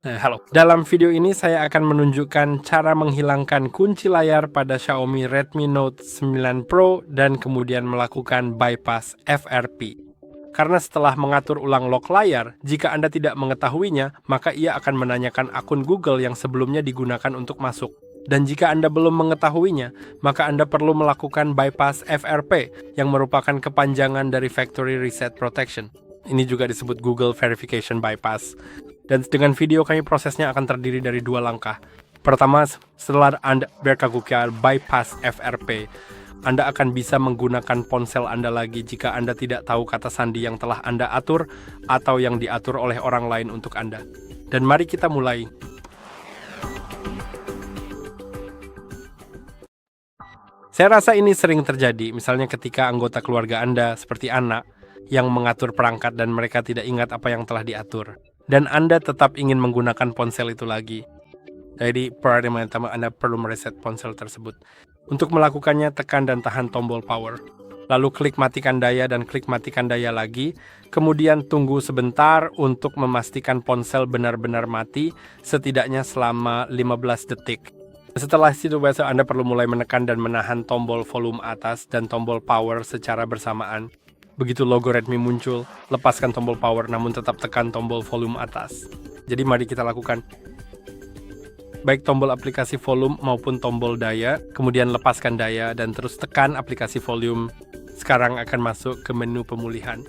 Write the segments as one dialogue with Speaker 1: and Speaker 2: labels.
Speaker 1: Halo. Dalam video ini saya akan menunjukkan cara menghilangkan kunci layar pada Xiaomi Redmi Note 9 Pro dan kemudian melakukan bypass FRP. Karena setelah mengatur ulang lock layar, jika Anda tidak mengetahuinya, maka ia akan menanyakan akun Google yang sebelumnya digunakan untuk masuk. Dan jika Anda belum mengetahuinya, maka Anda perlu melakukan bypass FRP yang merupakan kepanjangan dari Factory Reset Protection. Ini juga disebut Google Verification Bypass. Dan dengan video kami prosesnya akan terdiri dari 2 langkah. Pertama, setelah Anda berlakukan bypass FRP, Anda akan bisa menggunakan ponsel Anda lagi jika Anda tidak tahu kata sandi yang telah Anda atur atau yang diatur oleh orang lain untuk Anda. Dan mari kita mulai. Saya rasa ini sering terjadi, misalnya ketika anggota keluarga Anda, seperti anak, yang mengatur perangkat dan mereka tidak ingat apa yang telah diatur. Dan Anda tetap ingin menggunakan ponsel itu lagi. Jadi, pertama Anda perlu mereset ponsel tersebut. Untuk melakukannya, tekan dan tahan tombol power. Lalu klik matikan daya dan klik matikan daya lagi. Kemudian tunggu sebentar untuk memastikan ponsel benar-benar mati, setidaknya selama 15 detik. Setelah itu, Anda perlu mulai menekan dan menahan tombol volume atas dan tombol power secara bersamaan. Begitu logo Redmi muncul, lepaskan tombol power namun tetap tekan tombol volume atas. Jadi mari kita lakukan. Baik tombol aplikasi volume maupun tombol daya, kemudian lepaskan daya dan terus tekan aplikasi volume. Sekarang akan masuk ke menu pemulihan.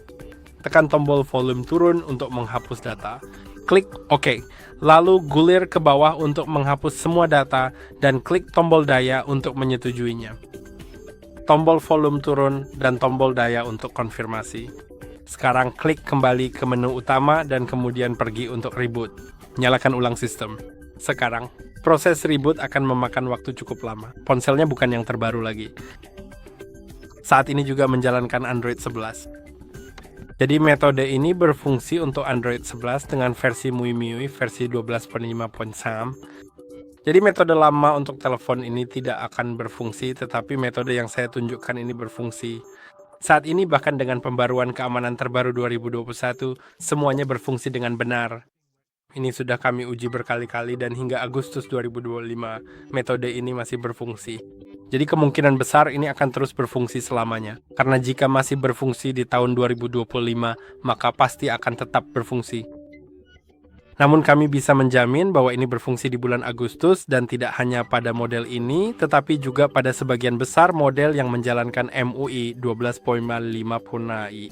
Speaker 1: Tekan tombol volume turun untuk menghapus data. Klik OK. Lalu gulir ke bawah untuk menghapus semua data dan klik tombol daya untuk menyetujuinya. Tombol volume turun dan tombol daya untuk konfirmasi. Sekarang klik kembali ke menu utama dan kemudian pergi untuk reboot. Nyalakan ulang sistem. Sekarang, proses reboot akan memakan waktu cukup lama. Ponselnya bukan yang terbaru lagi. Saat ini juga menjalankan Android 11. Jadi metode ini berfungsi untuk Android 11 dengan versi MIUI versi 12.5.1. Jadi metode lama untuk telepon ini tidak akan berfungsi, tetapi metode yang saya tunjukkan ini berfungsi. Saat ini bahkan dengan pembaruan keamanan terbaru 2021, semuanya berfungsi dengan benar. Ini sudah kami uji berkali-kali dan hingga Agustus 2025, metode ini masih berfungsi. Jadi kemungkinan besar ini akan terus berfungsi selamanya. Karena jika masih berfungsi di tahun 2025, maka pasti akan tetap berfungsi. Namun kami bisa menjamin bahwa ini berfungsi di bulan Agustus dan tidak hanya pada model ini, tetapi juga pada sebagian besar model yang menjalankan MUI 12.5.i.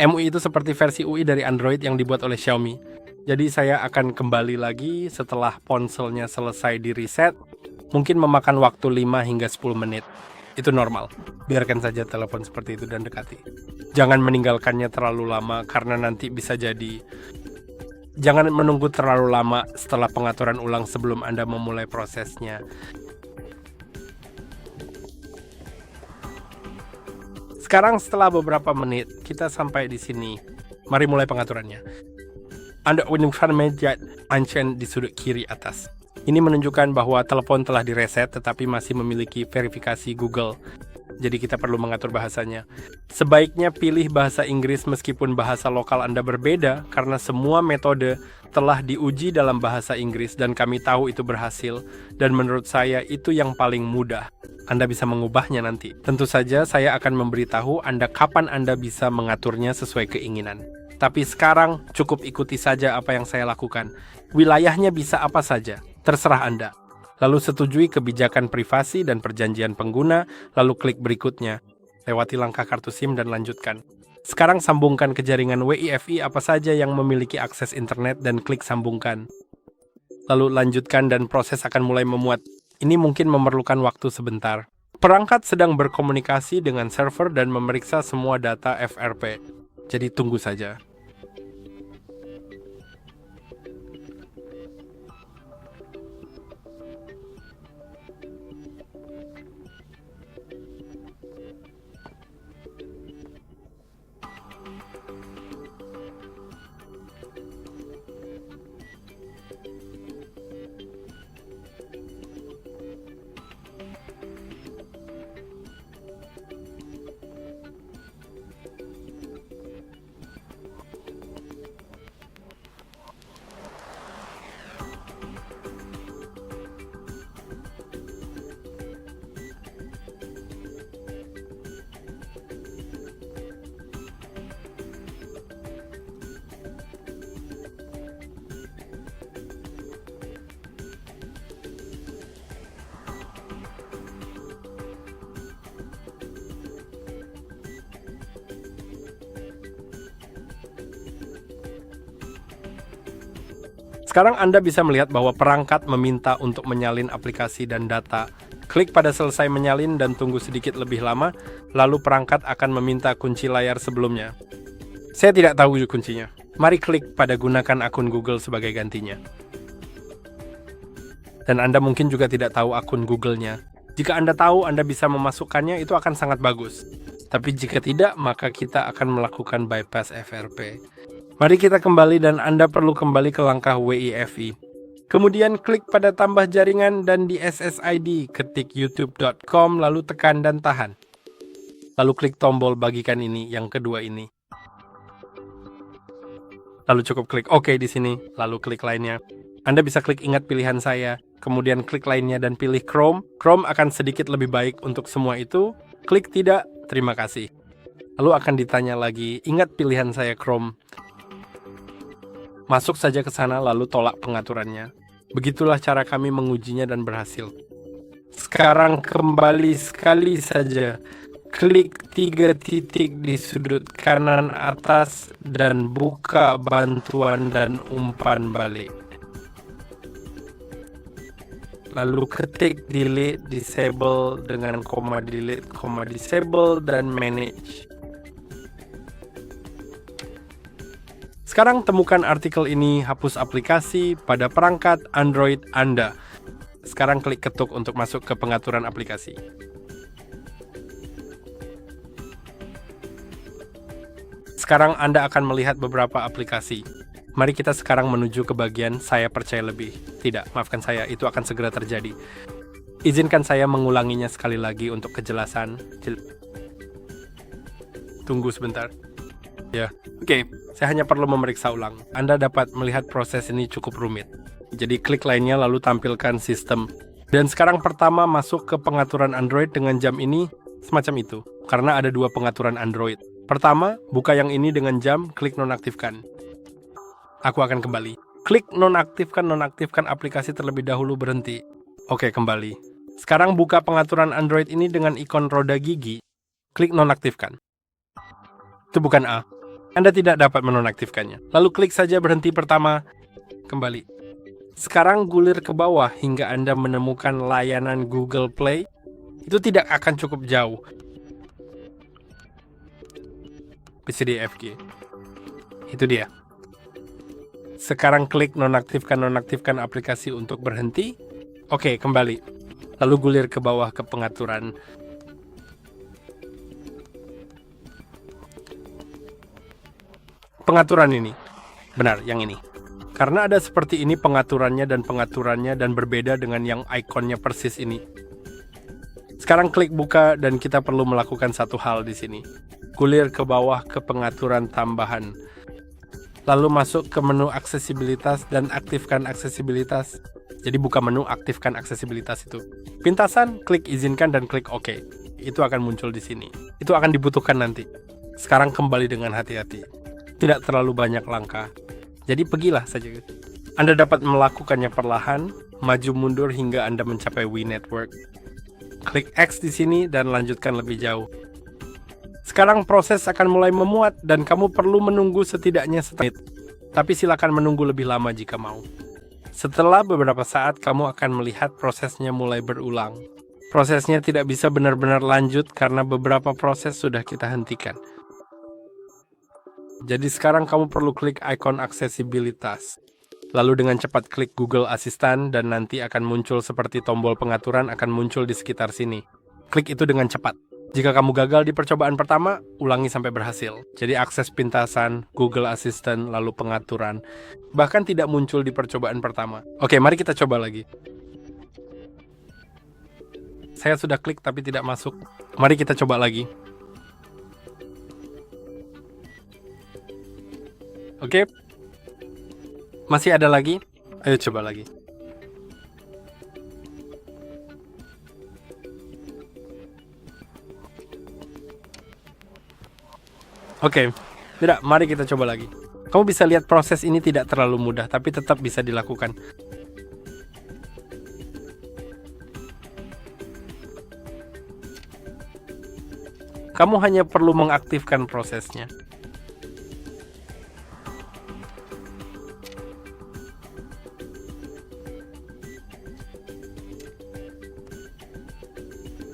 Speaker 1: MUI itu seperti versi UI dari Android yang dibuat oleh Xiaomi. Jadi saya akan kembali lagi setelah ponselnya selesai di reset, mungkin memakan waktu 5 hingga 10 menit. Itu normal. Biarkan saja telepon seperti itu dan dekati. Jangan meninggalkannya terlalu lama karena nanti bisa jadi jangan menunggu terlalu lama setelah pengaturan ulang sebelum Anda memulai prosesnya. Sekarang setelah beberapa menit, kita sampai di sini. Mari mulai pengaturannya. Anda menemukan meja Ancen di sudut kiri atas. Ini menunjukkan bahwa telepon telah direset tetapi masih memiliki verifikasi Google. Jadi kita perlu mengatur bahasanya. Sebaiknya pilih bahasa Inggris meskipun bahasa lokal Anda berbeda, karena semua metode telah diuji dalam bahasa Inggris dan kami tahu itu berhasil, dan menurut saya itu yang paling mudah. Anda bisa mengubahnya nanti. Tentu saja saya akan memberitahu Anda kapan Anda bisa mengaturnya sesuai keinginan. Tapi sekarang cukup ikuti saja apa yang saya lakukan. Wilayahnya bisa apa saja, terserah Anda. Lalu setujui kebijakan privasi dan perjanjian pengguna, lalu klik berikutnya. Lewati langkah kartu SIM dan lanjutkan. Sekarang sambungkan ke jaringan WiFi apa saja yang memiliki akses internet dan klik sambungkan. Lalu lanjutkan dan proses akan mulai memuat. Ini mungkin memerlukan waktu sebentar. Perangkat sedang berkomunikasi dengan server dan memeriksa semua data FRP. Jadi tunggu saja. Sekarang Anda bisa melihat bahwa perangkat meminta untuk menyalin aplikasi dan data. Klik pada selesai menyalin dan tunggu sedikit lebih lama, lalu perangkat akan meminta kunci layar sebelumnya. Saya tidak tahu kuncinya. Mari klik pada gunakan akun Google sebagai gantinya. Dan Anda mungkin juga tidak tahu akun Google-nya. Jika Anda tahu, Anda bisa memasukkannya, itu akan sangat bagus. Tapi jika tidak, maka kita akan melakukan bypass FRP. Mari kita kembali dan Anda perlu kembali ke langkah WIFI. Kemudian klik pada tambah jaringan dan di SSID, ketik youtube.com lalu tekan dan tahan. Lalu klik tombol bagikan ini, yang kedua ini. Lalu cukup klik OK di sini, lalu klik lainnya. Anda bisa klik ingat pilihan saya, kemudian klik lainnya dan pilih Chrome. Chrome akan sedikit lebih baik untuk semua itu. Klik tidak, terima kasih. Lalu akan ditanya lagi, ingat pilihan saya Chrome. Masuk saja ke sana lalu tolak pengaturannya. Begitulah cara kami mengujinya dan berhasil. Sekarang kembali sekali saja. Klik 3 titik di sudut kanan atas dan buka bantuan dan umpan balik. Lalu ketik delete, disable dengan koma delete, koma disable dan manage. Sekarang temukan artikel ini, hapus aplikasi pada perangkat Android Anda. Sekarang klik ketuk untuk masuk ke pengaturan aplikasi. Sekarang Anda akan melihat beberapa aplikasi. Mari kita sekarang menuju ke bagian saya percaya lebih. Tidak, maafkan saya, itu akan segera terjadi. Izinkan saya mengulanginya sekali lagi untuk kejelasan. Tunggu sebentar. Ya, oke. Saya hanya perlu memeriksa ulang. Anda dapat melihat proses ini cukup rumit. Jadi klik lainnya lalu tampilkan sistem. Dan sekarang pertama masuk ke pengaturan Android dengan jam ini, semacam itu. Karena ada 2 pengaturan Android. Pertama, buka yang ini dengan jam, klik nonaktifkan. Aku akan kembali. Klik nonaktifkan aplikasi terlebih dahulu, berhenti. Oke, kembali. Sekarang buka pengaturan Android ini dengan ikon roda gigi. Klik nonaktifkan. Itu bukan A. Anda tidak dapat menonaktifkannya. Lalu klik saja berhenti pertama. Kembali. Sekarang gulir ke bawah hingga Anda menemukan layanan Google Play. Itu tidak akan cukup jauh. PCDFG. Itu dia. Sekarang klik nonaktifkan aplikasi untuk berhenti. Oke, kembali. Lalu gulir ke bawah ke pengaturan. Pengaturan ini. Benar, yang ini. Karena ada seperti ini pengaturannya dan berbeda dengan yang ikonnya persis ini. Sekarang klik buka dan kita perlu melakukan satu hal di sini. Gulir ke bawah ke pengaturan tambahan. Lalu masuk ke menu aksesibilitas dan aktifkan aksesibilitas. Jadi buka menu aktifkan aksesibilitas itu. Pintasan, klik izinkan dan klik OK. Itu akan muncul di sini. Itu akan dibutuhkan nanti. Sekarang kembali dengan hati-hati. Tidak terlalu banyak langkah. Jadi pergilah saja. Anda dapat melakukannya perlahan, maju mundur hingga Anda mencapai Wii Network. Klik X di sini dan lanjutkan lebih jauh. Sekarang proses akan mulai memuat dan kamu perlu menunggu setidaknya setengah menit. Tapi silakan menunggu lebih lama jika mau. Setelah beberapa saat kamu akan melihat prosesnya mulai berulang. Prosesnya tidak bisa benar-benar lanjut karena beberapa proses sudah kita hentikan. Jadi sekarang kamu perlu klik ikon aksesibilitas. Lalu dengan cepat klik Google Assistant dan nanti akan muncul seperti tombol pengaturan akan muncul di sekitar sini. Klik itu dengan cepat. Jika kamu gagal di percobaan pertama, ulangi sampai berhasil. Jadi akses pintasan, Google Assistant, lalu pengaturan. Bahkan tidak muncul di percobaan pertama. Oke, mari kita coba lagi. Saya sudah klik tapi tidak masuk. Mari kita coba lagi. Oke. Masih ada lagi? Ayo coba lagi. Oke. Tidak, mari kita coba lagi. Kamu bisa lihat proses ini tidak terlalu mudah, tapi tetap bisa dilakukan. Kamu hanya perlu mengaktifkan prosesnya.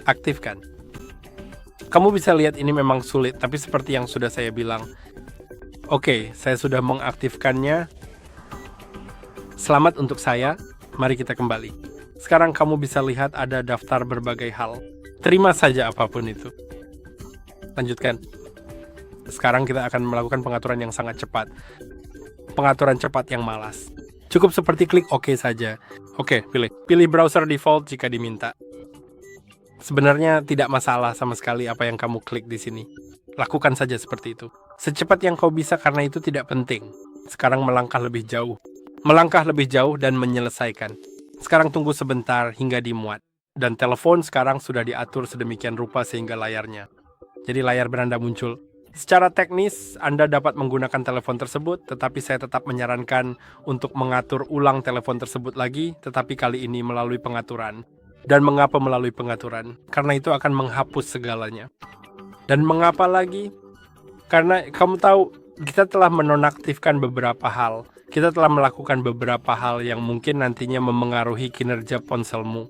Speaker 1: Aktifkan. Kamu bisa lihat ini memang sulit, tapi seperti yang sudah saya bilang. Oke, saya sudah mengaktifkannya. Selamat untuk saya, mari kita kembali. Sekarang kamu bisa lihat ada daftar berbagai hal. Terima saja apapun itu. Lanjutkan. Sekarang kita akan melakukan pengaturan yang sangat cepat. Pengaturan cepat yang malas. Cukup seperti klik OK saja. Oke, pilih. Pilih browser default jika diminta. Sebenarnya tidak masalah sama sekali apa yang kamu klik di sini. Lakukan saja seperti itu. Secepat yang kau bisa karena itu tidak penting. Sekarang melangkah lebih jauh. Melangkah lebih jauh dan menyelesaikan. Sekarang tunggu sebentar hingga dimuat. Dan telepon sekarang sudah diatur sedemikian rupa sehingga layarnya. Jadi layar beranda muncul. Secara teknis, Anda dapat menggunakan telepon tersebut, tetapi saya tetap menyarankan untuk mengatur ulang telepon tersebut lagi, tetapi kali ini melalui pengaturan. Dan mengapa melalui pengaturan? Karena itu akan menghapus segalanya. Dan mengapa lagi? Karena kamu tahu, kita telah menonaktifkan beberapa hal. Kita telah melakukan beberapa hal yang mungkin nantinya memengaruhi kinerja ponselmu.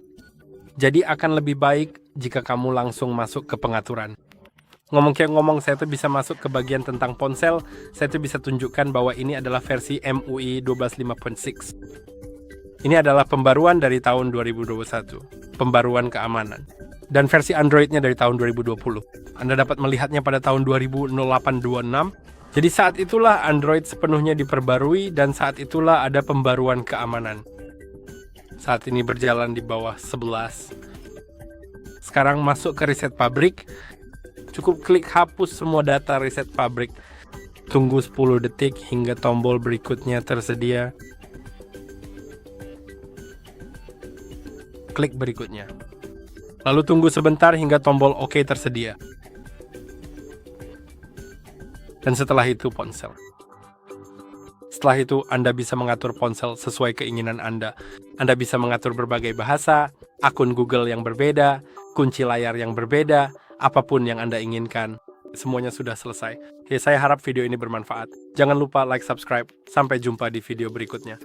Speaker 1: Jadi akan lebih baik jika kamu langsung masuk ke pengaturan. Ngomong saya tuh bisa masuk ke bagian tentang ponsel. Saya tuh bisa tunjukkan bahwa ini adalah versi MUI 12.5.6. Ini adalah pembaruan dari tahun 2021. Pembaruan keamanan. Dan versi Android-nya dari tahun 2020. Anda dapat melihatnya pada tahun 2008-26. Jadi saat itulah Android sepenuhnya diperbarui dan saat itulah ada pembaruan keamanan. Saat ini berjalan di bawah 11. Sekarang masuk ke reset pabrik. Cukup klik hapus semua data reset pabrik. Tunggu 10 detik hingga tombol berikutnya tersedia. Klik berikutnya. Lalu tunggu sebentar hingga tombol OK tersedia. Dan setelah itu ponsel. Setelah itu Anda bisa mengatur ponsel sesuai keinginan Anda. Anda bisa mengatur berbagai bahasa, akun Google yang berbeda, kunci layar yang berbeda, apapun yang Anda inginkan. Semuanya sudah selesai. Oke, saya harap video ini bermanfaat. Jangan lupa like, subscribe. Sampai jumpa di video berikutnya.